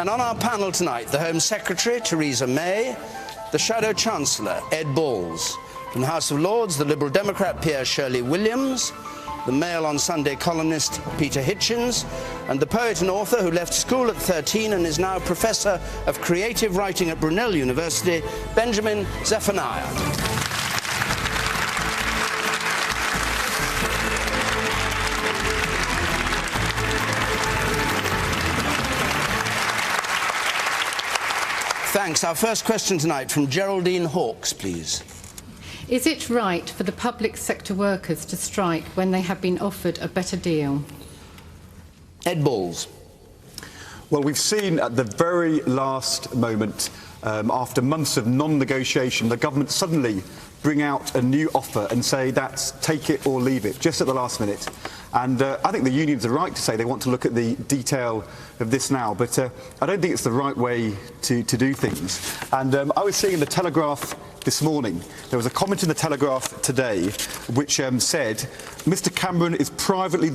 And on our panel tonight, the Home Secretary, Theresa May, the Shadow Chancellor, Ed Balls. From the House of Lords, the Liberal Democrat, Shirley Williams, the Mail on Sunday columnist, Peter Hitchens, and the poet and author who left school at 13 and is now Professor of Creative Writing at Brunel University, Benjamin Zephaniah. Thanks. Our first question tonight from Geraldine Hawkes, please. Is it right for the public sector workers to strike when they have been offered a better deal? Ed Balls. Well, we've seen at the very last moment, after months of non-negotiation, the government suddenly bring out a new offer and say that's take it or leave it, just at the last minute. And I think the unions are right to say they want to look at the detail of this now, but I don't think it's the right way to do things. And I was seeing in the Telegraph this morning, there was a comment in the Telegraph today which said, Mr Cameron is privately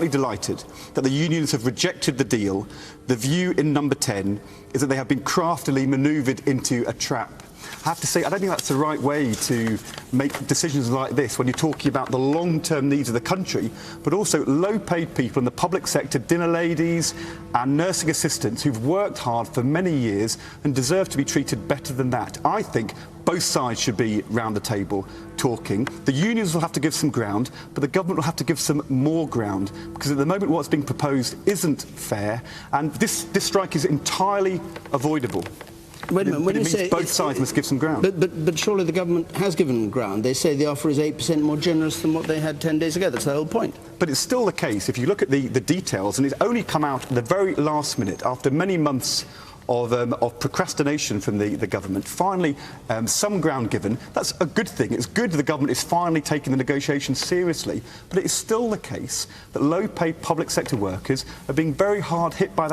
delighted that the unions have rejected the deal. The view in number 10 is that they have been craftily manoeuvred into a trap. I have to say, I don't think that's the right way to make decisions like this when you're talking about the long-term needs of the country, but also low-paid people in the public sector, dinner ladies and nursing assistants who've worked hard for many years and deserve to be treated better than that. I think both sides should be round the table talking. The unions will have to give some ground, but the government will have to give some more ground, because at the moment what's being proposed isn't fair, and this strike is entirely avoidable. Wait a minute, when you say both sides must give some ground. But surely the government has given ground. They say the offer is 8% more generous than what they had 10 days ago. That's the whole point. But it's still the case, if you look at the details, and it's only come out at the very last minute, after many months of procrastination from the government. Finally, some ground given. That's a good thing. It's good the government is finally taking the negotiations seriously. But it is still the case that low-paid public sector workers are being very hard hit by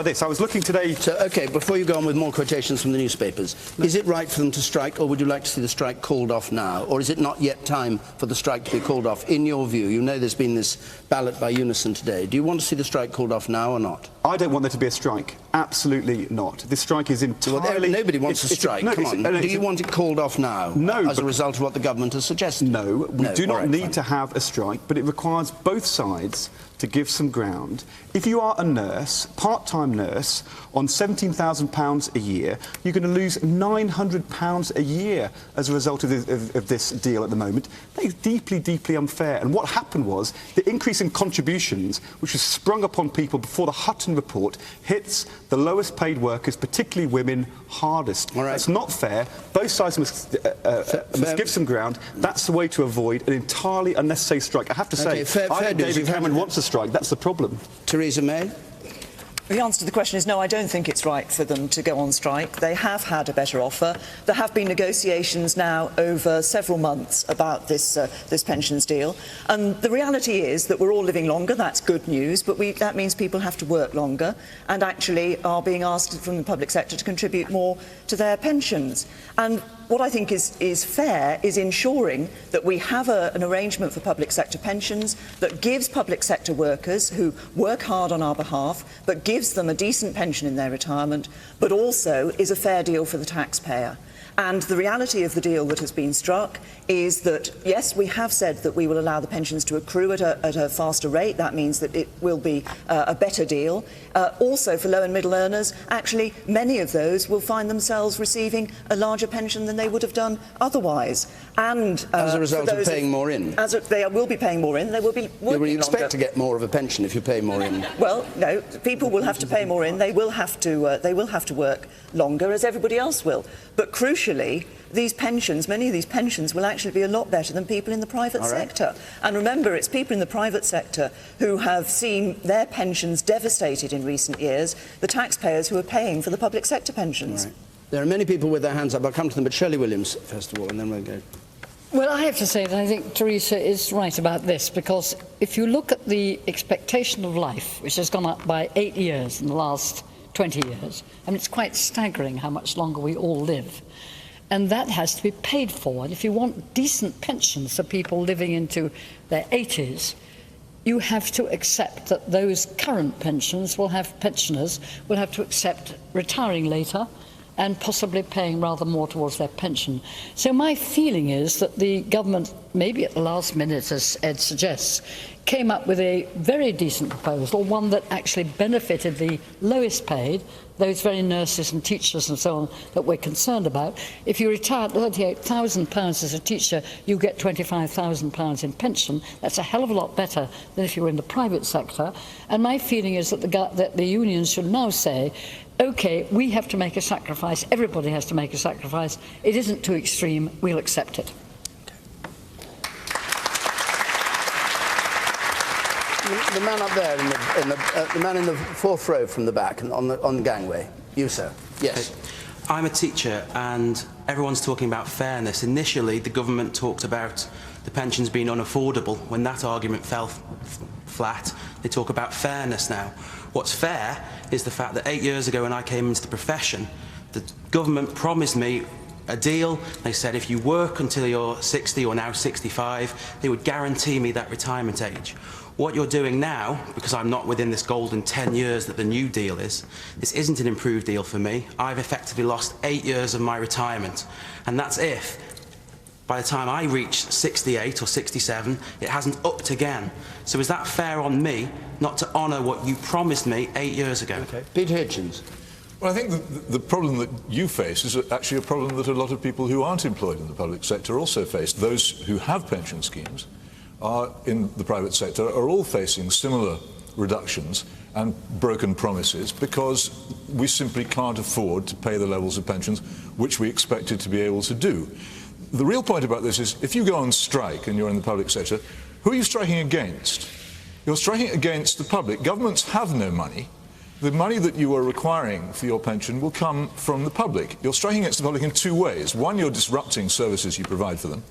this. I was looking today... So, OK, before you go on with more quotations from the newspapers, is it right for them to strike, or would you like to see the strike called off now? Or is it not yet time for the strike to be called off, in your view? You know there's been this ballot by unison today. Do you want to see the strike called off now or not? I don't want there to be a strike. Absolutely not. This strike is entirely... Well, nobody wants a strike. Come on. Do you want it called off now? No. As a result of what the government has suggested? No. We do not need to have a strike, but it requires both sides to give some ground. If you are a nurse, part-time nurse, on £17,000 a year, you're going to lose £900 a year as a result of this deal at the moment. That is deeply, deeply unfair. And what happened was the increase in contributions, which was sprung upon people before the Hutton report, hits the lowest paid workers, particularly women, hardest. All right. That's not fair. Both sides must give some ground. That's the way to avoid an entirely unnecessary strike. I have to say, I think David Cameron wants a strike. That's the problem. Theresa May? The answer to the question is no, I don't think it's right for them to go on strike. They have had a better offer. There have been negotiations now over several months about this pensions deal. And the reality is that we're all living longer. That's good news. But that means people have to work longer and actually are being asked from the public sector to contribute more to their pensions. And what I think is fair is ensuring that we have an arrangement for public sector pensions that gives public sector workers who work hard on our behalf, but gives them a decent pension in their retirement, but also is a fair deal for the taxpayer. And the reality of the deal that has been struck is that, yes, we have said that we will allow the pensions to accrue at a faster rate. That means that it will be a better deal. Also, for low and middle earners, actually, many of those will find themselves receiving a larger pension than they would have done otherwise. And as a result of paying more in? They will be paying more in. They will be working longer. You expect to get more of a pension if you pay more in? Well, no. People will have to pay more in. They will have to work longer, as everybody else will. But crucially, these pensions, many of these pensions will actually be a lot better than people in the private sector. And remember, it's people in the private sector who have seen their pensions devastated in recent years, the taxpayers who are paying for the public sector pensions. Right. There are many people with their hands up. I'll come to them, but Shirley Williams, first of all, and then we'll go. Well, I have to say that I think Theresa is right about this, because if you look at the expectation of life, which has gone up by 8 years in the last 20 years, I mean, it's quite staggering how much longer we all live. And that has to be paid for. And if you want decent pensions for people living into their 80s, you have to accept that those current pensioners will have to accept retiring later and possibly paying rather more towards their pension. So my feeling is that the government, maybe at the last minute, as Ed suggests, came up with a very decent proposal, one that actually benefited the lowest paid, those very nurses and teachers and so on that we're concerned about. If you retire at £38,000 as a teacher, you get £25,000 in pension. That's a hell of a lot better than if you were in the private sector. And my feeling is that the unions should now say, OK, we have to make a sacrifice, everybody has to make a sacrifice. It isn't too extreme, we'll accept it. The man up there, the man in the fourth row from the back on the gangway. You, sir. Yes. I'm a teacher, and everyone's talking about fairness. Initially, the government talked about the pensions being unaffordable. When that argument fell flat, they talk about fairness now. What's fair is the fact that 8 years ago, when I came into the profession, the government promised me a deal. They said if you work until you're 60 or now 65, they would guarantee me that retirement age. What you're doing now, because I'm not within this golden 10 years that the new deal is, this isn't an improved deal for me. I've effectively lost 8 years of my retirement, and that's if, by the time I reach 68 or 67, it hasn't upped again. So is that fair on me not to honour what you promised me 8 years ago? Okay. Peter Hitchens. Well, I think the problem that you face is actually a problem that a lot of people who aren't employed in the public sector also face. Those who have pension schemes in the private sector are all facing similar reductions and broken promises because we simply can't afford to pay the levels of pensions which we expected to be able to do. The real point about this is if you go on strike and you're in the public sector, who are you striking against? You're striking against the public. Governments have no money. The money that you are requiring for your pension will come from the public. You're striking against the public in two ways. One, you're disrupting services you provide for them.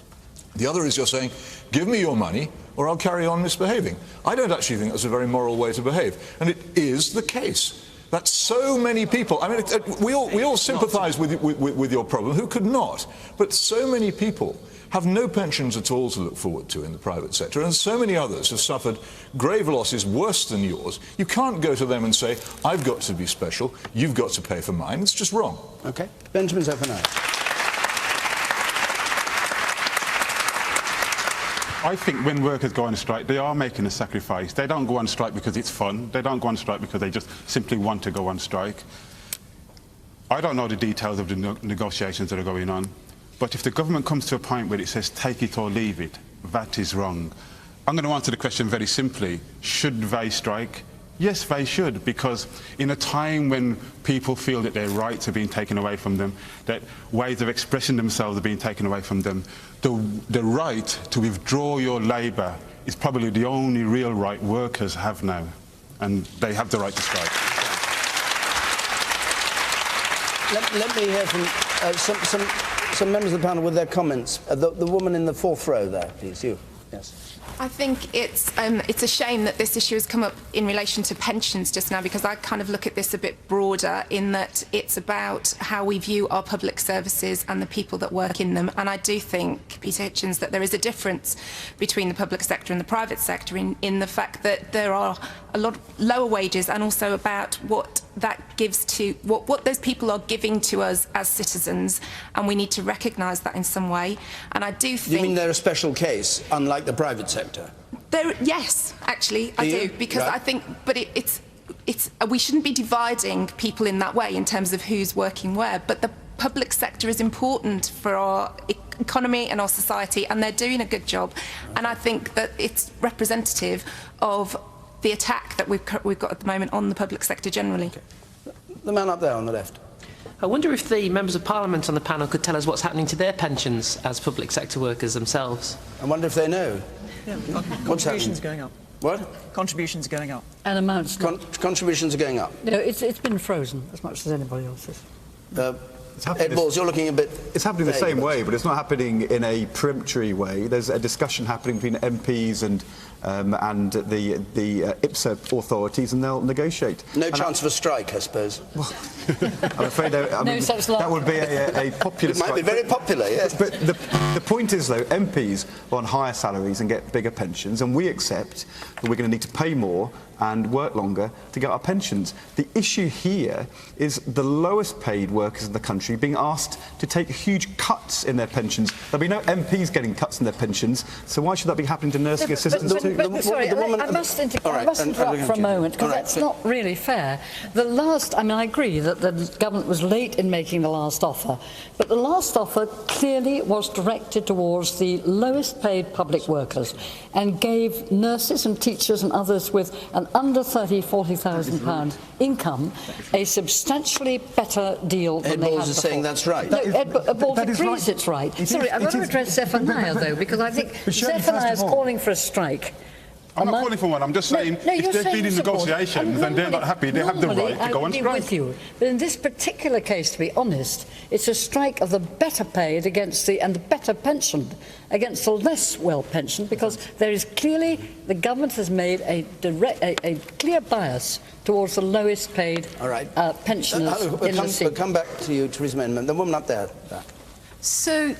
The other is you're saying, give me your money or I'll carry on misbehaving. I don't actually think that's a very moral way to behave. And it is the case that so many people, I mean, we all sympathise with your problem, who could not? But so many people have no pensions at all to look forward to in the private sector, and so many others have suffered grave losses worse than yours. You can't go to them and say, I've got to be special, you've got to pay for mine. It's just wrong. OK. Benjamin Zephaniah. I think when workers go on strike, they are making a sacrifice. They don't go on strike because it's fun. They don't go on strike because they just simply want to go on strike. I don't know the details of the negotiations that are going on, but if the government comes to a point where it says take it or leave it, that is wrong. I'm going to answer the question very simply. Should they strike? Yes, they should, because in a time when people feel that their rights are being taken away from them, that ways of expressing themselves are being taken away from them, the right to withdraw your labour is probably the only real right workers have now, and they have the right to strike. Let me hear from some members of the panel with their comments. The woman in the fourth row there, please. You. Yes. I think it's a shame that this issue has come up in relation to pensions just now, because I kind of look at this a bit broader in that it's about how we view our public services and the people that work in them. And I do think, Peter Hitchens, that there is a difference between the public sector and the private sector in the fact that there are a lot of lower wages, and also about what that gives to what those people are giving to us as citizens, and we need to recognise that in some way. And I do think... You mean they're a special case, unlike the private sector? Yes, actually, I do, because right. I think, but we shouldn't be dividing people in that way in terms of who's working where, but the public sector is important for our economy and our society, and they're doing a good job. And I think that it's representative of the attack that we've got at the moment on the public sector generally. Okay. The man up there on the left. I wonder if the members of Parliament on the panel could tell us what's happening to their pensions as public sector workers themselves. I wonder if they know. Yeah, contributions going up. What? Contributions going up. And amounts. Contributions are going up. No, it's been frozen as much as anybody else's. Ed Balls, you're looking a bit... It's happening the same way, but it's not happening in a peremptory way. There's a discussion happening between MPs and and the IPSA authorities, and they'll negotiate. No chance of a strike, I suppose. Well, I'm afraid that would be a popular strike. It might be very popular, yes. But the point is, though, MPs are on higher salaries and get bigger pensions, and we accept that we're going to need to pay more and work longer to get our pensions. The issue here is the lowest paid workers in the country being asked to take huge cuts in their pensions. There'll be no MPs getting cuts in their pensions, so why should that be happening to nursing assistants too? Sorry, I must interrupt for a moment, because that's not really fair. I agree that the government was late in making the last offer, but the last offer clearly was directed towards the lowest paid public workers and gave nurses and teachers and others with an under £40,000 income a substantially better deal than they had before. Ed Balls is saying that's right. No, Ed Balls agrees it's right. Sorry, I've got to address Zephaniah, though, because I think Zephaniah is calling for a strike. I'm not calling for one. I'm just saying if they've been in negotiations and they're not happy, they have the right to go on strike. With you. But in this particular case, to be honest, it's a strike of the better paid and the better pensioned against the less well pensioned, because there is clearly, the government has made a clear bias towards the lowest paid pensioners in the seat. We'll come back to you, Theresa May, the woman up there. So,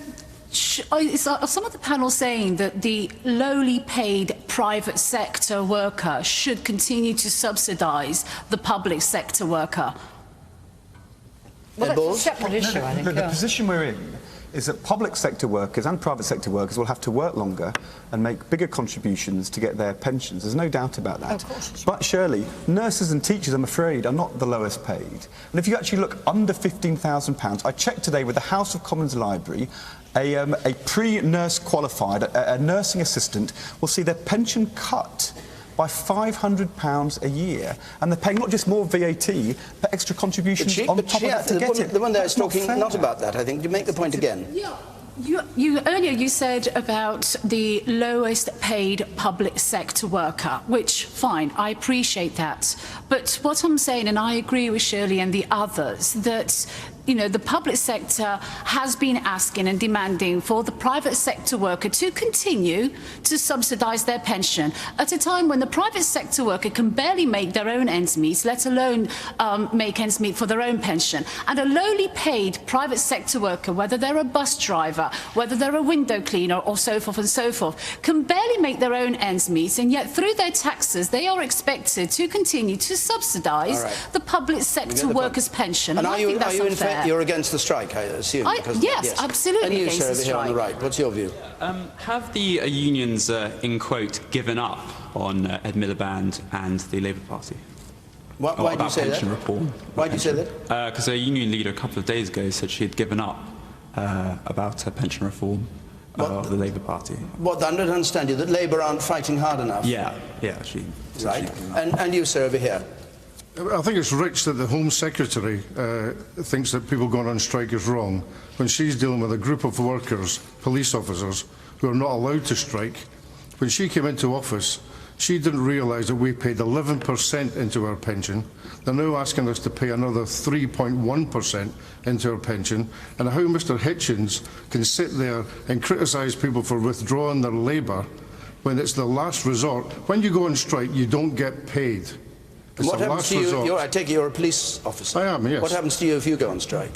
are some of the panel saying that the lowly paid private sector worker should continue to subsidise the public sector worker? Well, that's a separate issue, I think. The position we're in is that public sector workers and private sector workers will have to work longer and make bigger contributions to get their pensions. There's no doubt about that. Of course. But Shirley, nurses and teachers, I'm afraid, are not the lowest paid. And if you actually look under £15,000, I checked today with the House of Commons Library, a pre-nurse qualified, a nursing assistant, will see their pension cut by £500 a year, and they're paying not just more VAT, but extra contributions on top of that to get it. The one there is talking not about that, I think. You make the point again. Yeah. Earlier you said about the lowest paid public sector worker, which, fine, I appreciate that. But what I'm saying, and I agree with Shirley and the others, that the public sector has been asking and demanding for the private sector worker to continue to subsidise their pension at a time when the private sector worker can barely make their own ends meet, let alone make ends meet for their own pension. And a lowly paid private sector worker, whether they're a bus driver, whether they're a window cleaner or so forth and so forth, can barely make their own ends meet, and yet through their taxes they are expected to continue to subsidise the public sector workers' pension. And I think that's unfair. You're against the strike, I assume? Yes, absolutely. And you, against sir, the over here strike. on the right, what's your view? Have the unions, in quote, given up on Ed Miliband and the Labour Party? Why do you say that? Reform? Why do you say that? Because a union leader a couple of days ago said she had given up about pension reform of the Labour Party. What, I don't understand you, that Labour aren't fighting hard enough? Yeah, Right. And you, sir, over here? I think it's rich that the Home Secretary thinks that people going on strike is wrong when she's dealing with a group of workers, police officers, who are not allowed to strike. When she came into office, she didn't realise that we paid 11% into our pension. They're now asking us to pay another 3.1% into our pension. And how Mr Hitchens can sit there and criticise people for withdrawing their labour when it's the last resort. When you go on strike, you don't get paid. It's What the happens last to you? resort. I take it you're a police officer. I am, yes. What happens to you if you go on strike?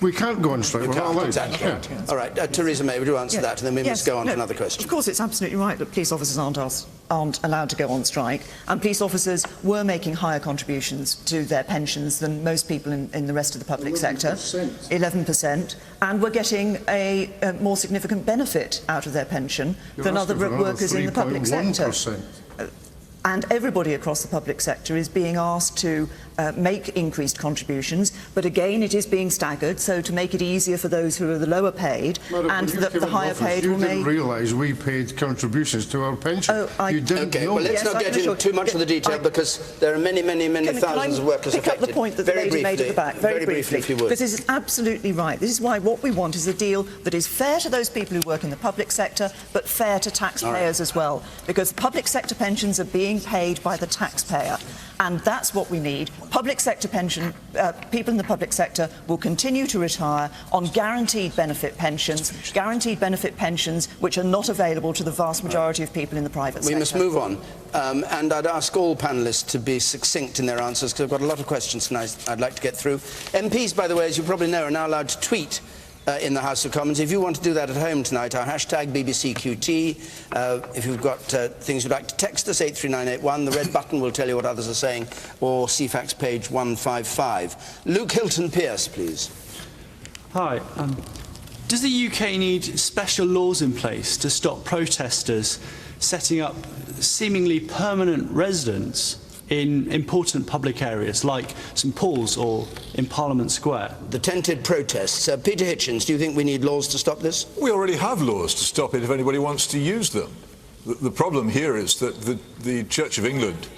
We can't go on strike. We're not allowed. Exactly. Yeah. All right, Theresa May, would you answer that, and then we must go on to another question. Of course, it's absolutely right that police officers aren't allowed to go on strike, and police officers were making higher contributions to their pensions than most people in the rest of the public sector, 11%, and were getting a more significant benefit out of their pension than other workers in the public sector. And everybody across the public sector is being asked to make increased contributions, but again it is being staggered, so to make it easier for those who are the lower paid, and the higher paid will make... You didn't realise we paid contributions to our pension. You didn't know. Well, let's not get into too much of the detail, because there are many thousands of workers affected. Pick up the point that the lady made at the back, very briefly, if you would. This is absolutely right. This is why what we want is a deal that is fair to those people who work in the public sector, but fair to taxpayers as well, because public sector pensions are being paid by the taxpayer. and that's what we need. Public sector pension, people in the public sector will continue to retire on guaranteed benefit pensions which are not available to the vast majority of people in the private sector. We must move on, and I'd ask all panellists to be succinct in their answers, because I've got a lot of questions tonight I'd like to get through. MPs, by the way, as you probably know, are now allowed to tweet in the House of Commons. If you want to do that at home tonight, our hashtag BBCQT. If you've got things you'd like to text us, 83981. The red button will tell you what others are saying, or CFAX page 155. Luke Hilton-Pierce, please. Hi. Does the UK need special laws in place to stop protesters setting up seemingly permanent residence in important public areas like St Paul's or in Parliament Square? The tented protests. Peter Hitchens, do you think we need laws to stop this? We already have laws to stop it if anybody wants to use them. The problem here is that the Church of England...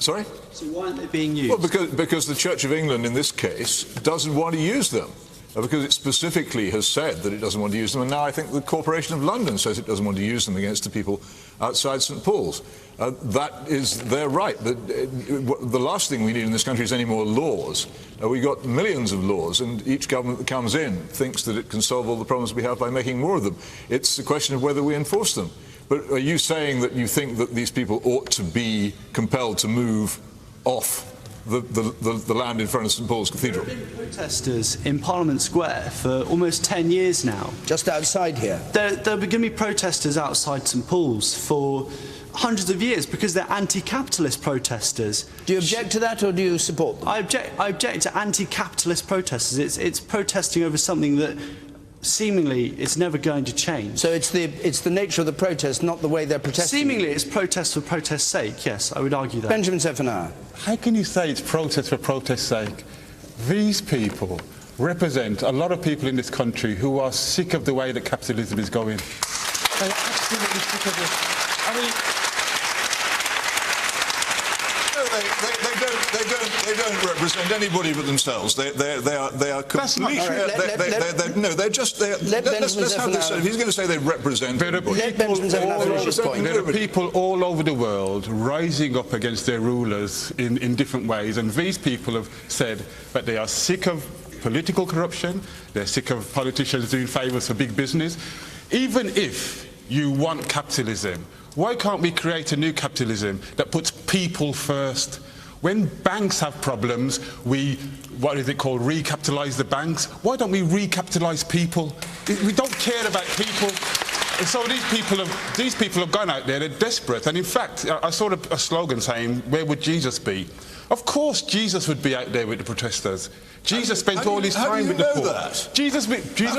Sorry? So why aren't they being used? Well, because the Church of England in this case doesn't want to use them. Because it specifically has said that it doesn't want to use them, and now I think the Corporation of London says it doesn't want to use them against the people outside St Paul's. That is their right. The last thing we need in this country is any more laws. We've got millions of laws, and each government that comes in thinks that it can solve all the problems we have by making more of them. It's a question of whether we enforce them. But are you saying that you think that these people ought to be compelled to move off the land in front of St Paul's Cathedral? There have been protesters in Parliament Square for almost 10 years now. Just outside here? There are going to be protesters outside St Paul's for hundreds of years because they're anti-capitalist protesters. Do you object to that, or do you support them? I object to anti-capitalist protesters. It's protesting over something that seemingly is never going to change. So it's the nature of the protest, not the way they're protesting? Seemingly it's protest for protest's sake, yes, I would argue that. Benjamin Zephaniah. How can you say it's protest for protest's sake? These people represent a lot of people in this country who are sick of the way that capitalism is going. They're absolutely sick of it. I mean, They don't represent anybody but themselves. They are completely. Let's have this. If he's going to say they represent anybody, there are people all over the world rising up against their rulers in different ways, and these people have said that they are sick of political corruption. They're sick of politicians doing favours for big business. Even if you want capitalism, why can't we create a new capitalism that puts people first? When banks have problems, what is it called, recapitalise the banks? Why don't we recapitalise people? We don't care about people. And so these people have gone out there, they're desperate. And in fact, I saw a slogan saying, where would Jesus be? Of course Jesus would be out there with the protesters. Jesus spent all his time with the poor. Jesus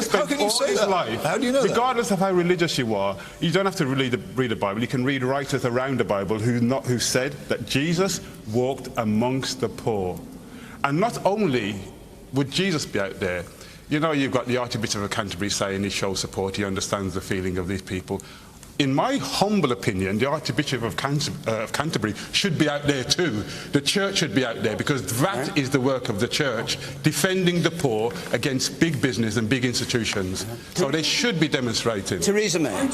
spent all his life, how do you know regardless of how religious you are, you don't have to read the Bible, you can read writers around the Bible who said that Jesus walked amongst the poor. And not only would Jesus be out there, you know, you've got the Archbishop of Canterbury saying he shows support, he understands the feeling of these people. In my humble opinion, the Archbishop of Canterbury should be out there too. The church should be out there, because that is the work of the church, defending the poor against big business and big institutions. So they should be demonstrating. Theresa May.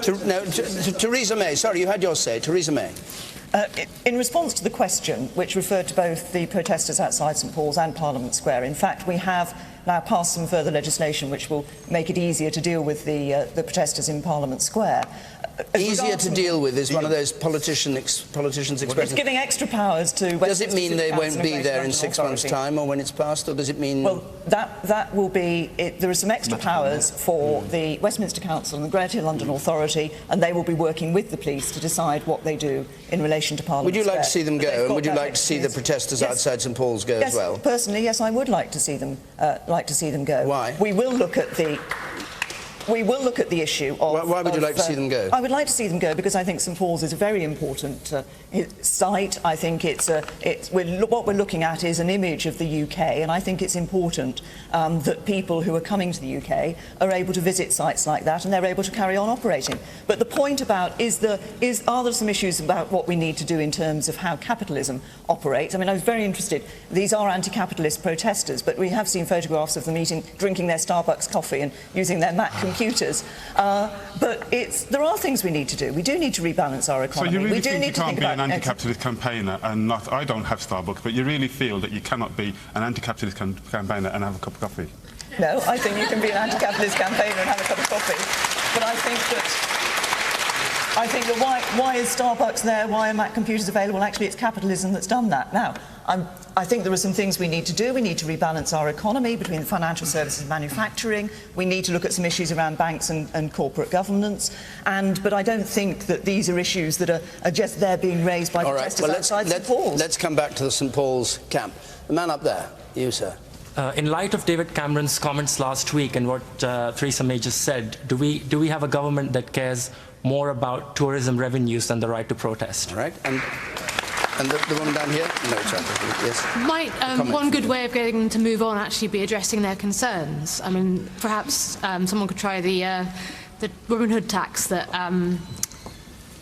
Theresa May, sorry, you had your say. Theresa May. In response to the question, which referred to both the protesters outside St Paul's and Parliament Square, in fact, we have now passed some further legislation which will make it easier to deal with the protesters in Parliament Square. Easier to deal with is one of those politicians' expressions. It's giving extra powers to... Does it mean they won't be there in 6 months' time, or when it's passed, or does it mean... Well, that will be... There are some extra powers for the Westminster Council and the Greater London Authority, and they will be working with the police to decide what they do in relation to Parliament Would you like Square. to see them go, and would you like to see the protesters outside St Paul's go as well? Personally, yes, I would like to see them go. Why? We will look at the issue of... Why would you like to see them go? I would like to see them go because I think St Paul's is a very important site. I think what we're looking at is an image of the UK, and I think it's important that people who are coming to the UK are able to visit sites like that, and they're able to carry on operating. But the point about are there some issues about what we need to do in terms of how capitalism operates? I mean, I was very interested. These are anti-capitalist protesters, but we have seen photographs of them drinking their Starbucks coffee and using their Mac computers computers. But there are things we need to do. We do need to rebalance our economy. So you really we do think need you to can't think be about an anti-capitalist campaigner and not... I don't have Starbucks, but you really feel that you cannot be an anti-capitalist campaigner and have a cup of coffee? No, I think you can be an anti-capitalist campaigner and have a cup of coffee. But I think that why is Starbucks there? Why are Mac computers available? Actually, it's capitalism that's done that. Now, I think there are some things we need to do. We need to rebalance our economy between the financial services and manufacturing. We need to look at some issues around banks and corporate governance. But I don't think that these are issues that are just there being raised by protesters outside St Paul's. Let's come back to the St Paul's camp. The man up there, you, sir. In light of David Cameron's comments last week and what Theresa May just said, do we have a government that cares more about tourism revenues than the right to protest? All right. And the woman down here? No, sorry. Yes. Might one good way of getting them to move on actually be addressing their concerns? I mean, perhaps someone could try the womanhood tax that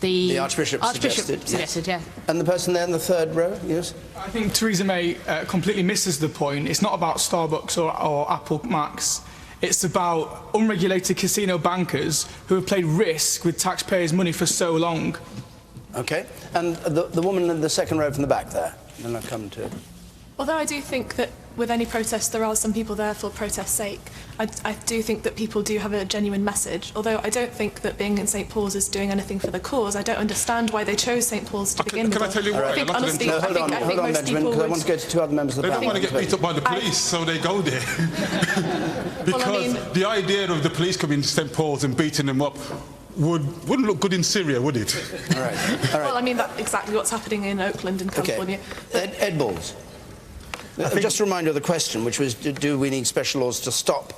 the Archbishop suggested, yeah. And the person there in the third row, yes? I think Theresa May completely misses the point. It's not about Starbucks or Apple Macs. It's about unregulated casino bankers who have played risk with taxpayers' money for so long. OK. And the woman in the second row from the back there. Then I'll come to... Although I do think that with any protest there are some people there for protest's sake, I do think that people do have a genuine message. Although I don't think that being in St Paul's is doing anything for the cause. I don't understand why they chose St Paul's to begin with. Can I tell you why? I think, honestly, no, hold on, Benjamin, because I want to go to two other members of the panel. They don't want to get beat up by the police, so they go there. Because the idea of the police coming to St Paul's and beating them up wouldn't look good in Syria, would it? All right. Well, I mean, that's exactly what's happening in Oakland and California. Okay. Ed Balls. Just a reminder of the question, which was, do we need special laws to stop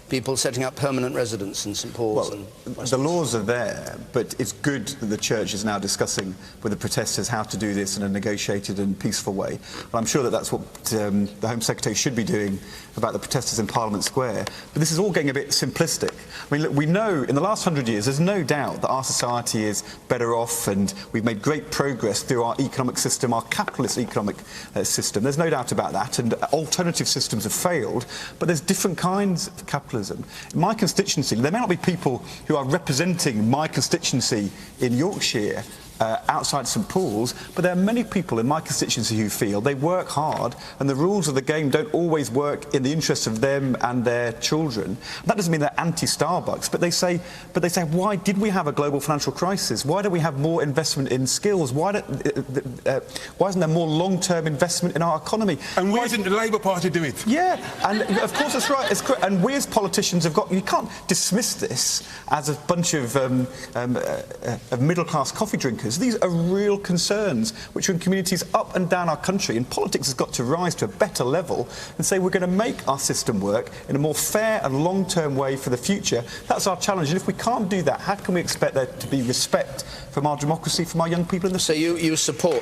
people setting up permanent residence in St Paul's? Well, the laws are there, but it's good that the Church is now discussing with the protesters how to do this in a negotiated and peaceful way. But I'm sure that that's what the Home Secretary should be doing about the protesters in Parliament Square. But this is all getting a bit simplistic. I mean, look, we know in the last 100 years, there's no doubt that our society is better off, and we've made great progress through our economic system, our capitalist economic system. There's no doubt about that, and alternative systems have failed, but there's different kinds of capitalism. In my constituency, there may not be people who are representing my constituency in Yorkshire outside St Paul's, but there are many people in my constituency who feel they work hard and the rules of the game don't always work in the interests of them and their children. That doesn't mean they're anti-Starbucks, but they say, why did we have a global financial crisis? Why don't we have more investment in skills? Why isn't there more long-term investment in our economy? And why didn't the Labour Party do it? Yeah, and of course that's right. It's correct. And we as politicians you can't dismiss this as a bunch of middle-class coffee drinkers. These are real concerns which are in communities up and down our country, and politics has got to rise to a better level and say we're going to make our system work in a more fair and long-term way for the future. That's our challenge, and if we can't do that, how can we expect there to be respect from our democracy, from our young people in the... So you support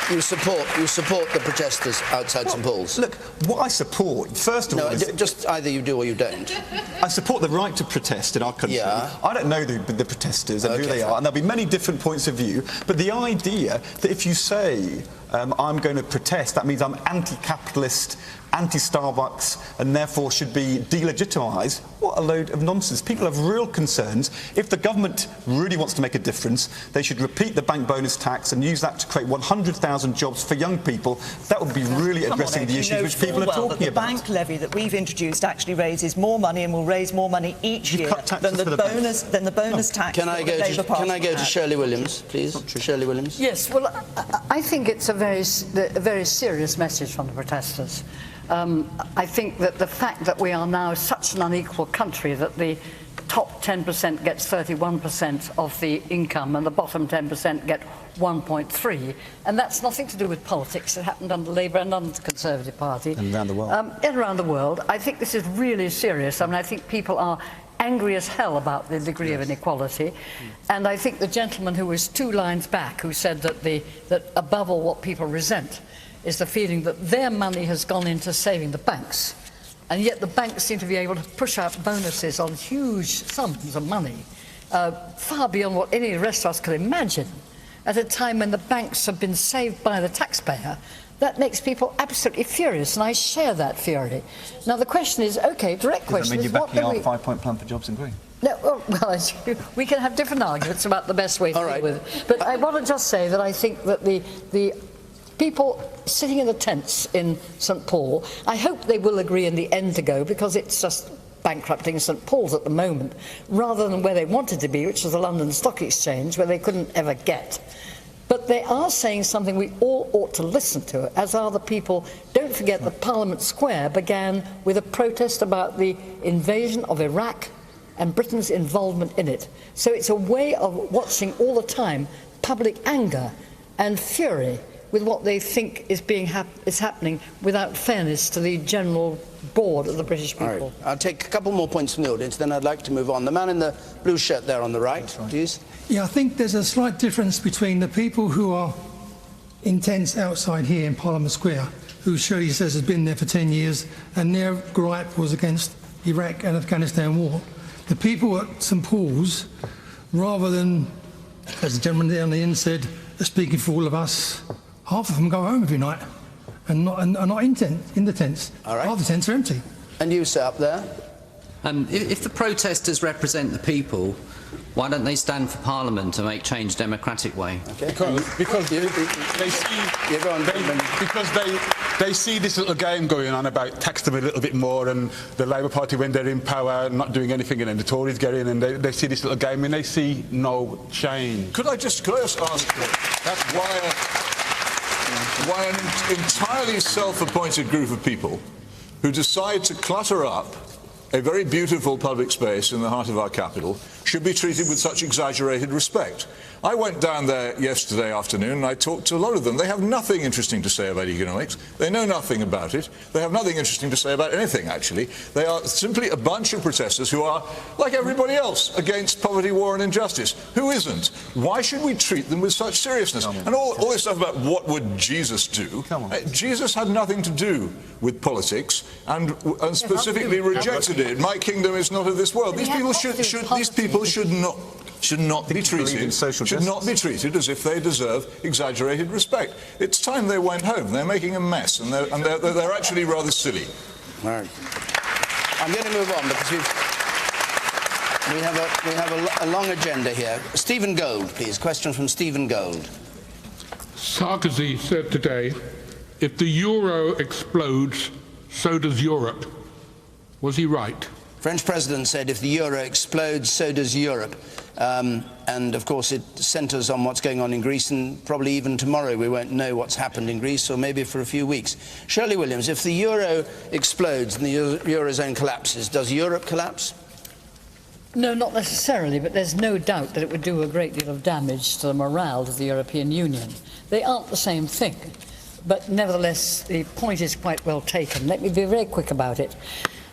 the protesters outside St Paul's? Look, what I support, first of all... just either you do or you don't. I support the right to protest in our country. Yeah. I don't know the protesters and who they are, and there'll be many different points of view, but the idea that if you say I'm going to protest, that means I'm anti-capitalist, anti-Starbucks, and therefore should be delegitimised. What a load of nonsense. People have real concerns. If the government really wants to make a difference, they should repeat the bank bonus tax and use that to create 100,000 jobs for young people. That would be really addressing the issues which people are talking the about. The bank levy that we've introduced actually raises more money and will raise more money each year than the bonus tax. Can I go to Shirley Williams, please? Shirley Williams. Yes. Well, I think it's a very serious message from the protesters. I think that the fact that we are now such an unequal country that the top 10% gets 31% of the income and the bottom 10% get 1.3, and that's nothing to do with politics. It happened under Labour and under the Conservative Party. And around the world. And around the world. I think this is really serious. I mean, I think people are angry as hell about the degree of inequality, and I think the gentleman who was 2 lines back, who said that above all what people resent is the feeling that their money has gone into saving the banks, and yet the banks seem to be able to push out bonuses on huge sums of money, far beyond what any of the rest of us could imagine. at a time when the banks have been saved by the taxpayer, that makes people absolutely furious, and I share that fury. Now the question is, OK, direct question is, what do we... Does that mean you're backing our 5-point plan for jobs in green? No, well, we can have different arguments about the best way to deal with it. But I want to just say that I think that the people sitting in the tents in St Paul, I hope they will agree in the end to go, because it's just bankrupting St Paul's at the moment, rather than where they wanted to be, which was the London Stock Exchange, where they couldn't ever get. But they are saying something we all ought to listen to, as are the people. Don't forget that Parliament Square began with a protest about the invasion of Iraq and Britain's involvement in it. So it's a way of watching all the time public anger and fury with what they think is happening without fairness to the general board of the British people. All right. I'll take a couple more points from the audience, then I'd like to move on. The man in the blue shirt there on the right, please. Yeah, I think there's a slight difference between the people who are in tents outside here in Parliament Square, who Shirley says has been there for 10 years, and their gripe was against Iraq and Afghanistan war. The people at St Paul's, rather than, as the gentleman down the end said, speaking for all of us, half of them go home every night and are not in the tents. All right. Half the tents are empty. And you, sir, up there? If the protesters represent the people, why don't they stand for Parliament and make change democratic way? Okay. Because they see this little game going on about tax them a little bit more, and the Labour Party, when they're in power, not doing anything, and then the Tories get in, and they see this little game and they see no change. Could I just ask why an entirely self-appointed group of people who decide to clutter up a very beautiful public space in the heart of our capital should be treated with such exaggerated respect? I went down there yesterday afternoon and I talked to a lot of them. They have nothing interesting to say about economics. They know nothing about it. They have nothing interesting to say about anything, actually. They are simply a bunch of protesters who are, like everybody else, against poverty, war and injustice. Who isn't? Why should we treat them with such seriousness? And all this stuff about what would Jesus do? Jesus had nothing to do with politics and specifically rejected it. My kingdom is not of this world. These people should not be treated as if they deserve exaggerated respect. It's time they went home. They're making a mess, and they're actually rather silly. All right. I'm going to move on because we have a long agenda here. Stephen Gold, please. Question from Stephen Gold. Sarkozy said today, if the euro explodes, so does Europe. Was he right? French president said if the euro explodes, so does Europe. And of course it centres on what's going on in Greece, and probably even tomorrow we won't know what's happened in Greece, or maybe for a few weeks. Shirley Williams, if the euro explodes and the eurozone collapses, does Europe collapse? No, not necessarily, but there's no doubt that it would do a great deal of damage to the morale of the European Union. They aren't the same thing, but nevertheless the point is quite well taken. Let me be very quick about it.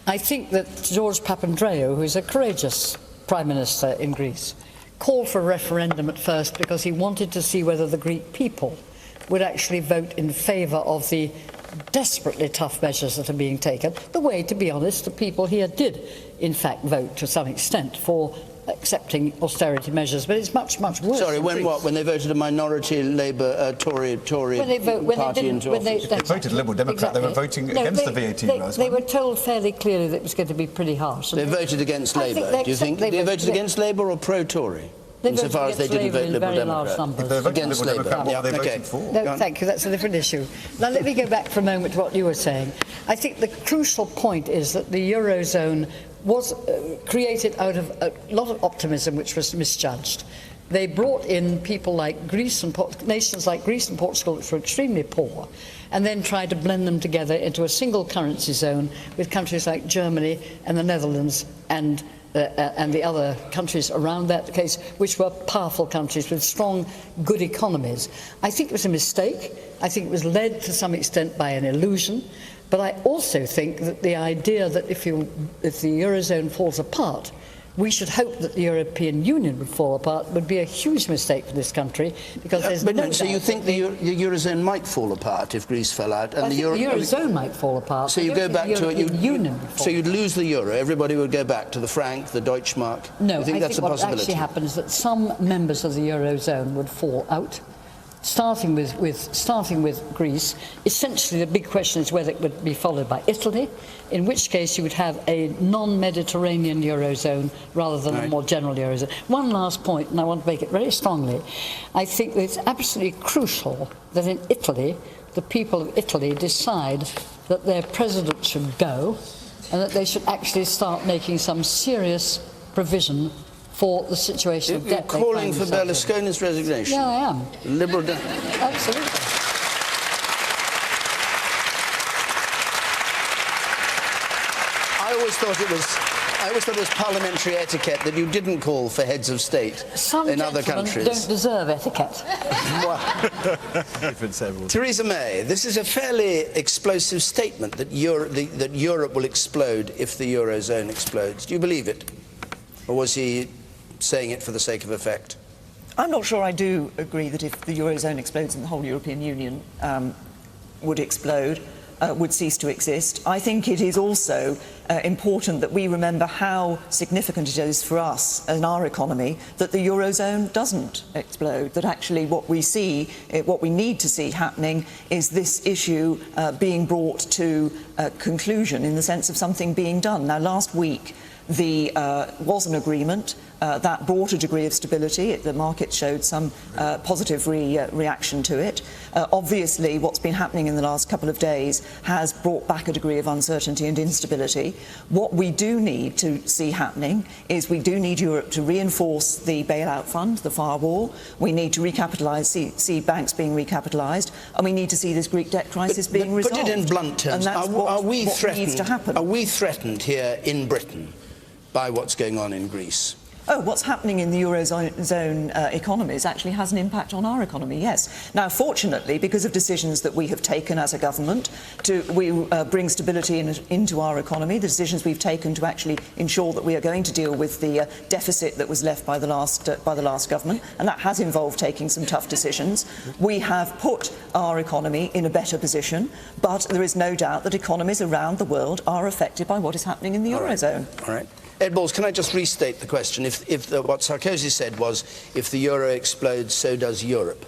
I think that George Papandreou, who is a courageous Prime Minister in Greece, called for a referendum at first because he wanted to see whether the Greek people would actually vote in favour of the desperately tough measures that are being taken, the way, to be honest, the people here did, in fact, vote to some extent for accepting austerity measures, but it's much, much worse. Sorry, when they voted a minority Labour, Tory party into office? If they voted Liberal Democrat, they were voting against the VAT rise. They were told fairly clearly that it was going to be pretty harsh. They voted against Labour. Do you think they voted against Labour or pro-Tory? Insofar as they didn't vote Liberal Democrat. Against Labour. Thank you, that's a different issue. Now let me go back for a moment to what you were saying. I think the crucial point is that the Eurozone was created out of a lot of optimism which was misjudged. They brought in people like Greece and nations like Greece and Portugal, which were extremely poor, and then tried to blend them together into a single currency zone with countries like Germany and the Netherlands and the other countries around that case, which were powerful countries with strong, good economies. I think it was a mistake. I think it was led to some extent by an illusion. But I also think that the idea that if the Eurozone falls apart, we should hope that the European Union would fall apart would be a huge mistake for this country, because there's no so you think the Eurozone might fall apart if Greece fell out? And I think the Eurozone might fall apart. So you go back to it, Union. So you'd lose the euro, everybody would go back to the franc, the Deutschmark? No, you think that's a what possibility? actually happens is that some members of the Eurozone would fall out, starting with Greece. Essentially, the big question is whether it would be followed by Italy, in which case you would have a non-Mediterranean Eurozone rather than a more general Eurozone. One last point, and I want to make it very strongly. I think that it's absolutely crucial that in Italy, the people of Italy decide that their president should go, and that they should actually start making some serious provision for the situation of debt. You're calling for Berlusconi's resignation? Yeah, I am. Liberal... Absolutely. I always thought it was parliamentary etiquette that you didn't call for heads of state in other countries. Don't deserve etiquette. Theresa May, this is a fairly explosive statement that Europe will explode if the Eurozone explodes. Do you believe it? Or was he saying it for the sake of effect? I'm not sure I do agree that if the Eurozone explodes and the whole European Union would explode, would cease to exist. I think it is also important that we remember how significant it is for us and our economy that the Eurozone doesn't explode, that actually what we see, what we need to see happening is this issue being brought to a conclusion in the sense of something being done. Now, last week, was an agreement that brought a degree of stability. The market showed some positive reaction to it. Obviously, what's been happening in the last couple of days has brought back a degree of uncertainty and instability. What we do need to see happening is we do need Europe to reinforce the bailout fund, the firewall. We need to recapitalise, see banks being recapitalised, and we need to see this Greek debt crisis being resolved. Put it in blunt terms, and that's what needs to happen. Are we threatened here in Britain by what's going on in Greece? Oh, what's happening in the Eurozone economies actually has an impact on our economy, yes. Now, fortunately, because of decisions that we have taken as a government to bring stability into our economy, the decisions we've taken to actually ensure that we are going to deal with the deficit that was left by the last government, and that has involved taking some tough decisions, we have put our economy in a better position, but there is no doubt that economies around the world are affected by what is happening in the Eurozone. All right. Ed Balls, can I just restate the question? What Sarkozy said was, if the euro explodes, so does Europe.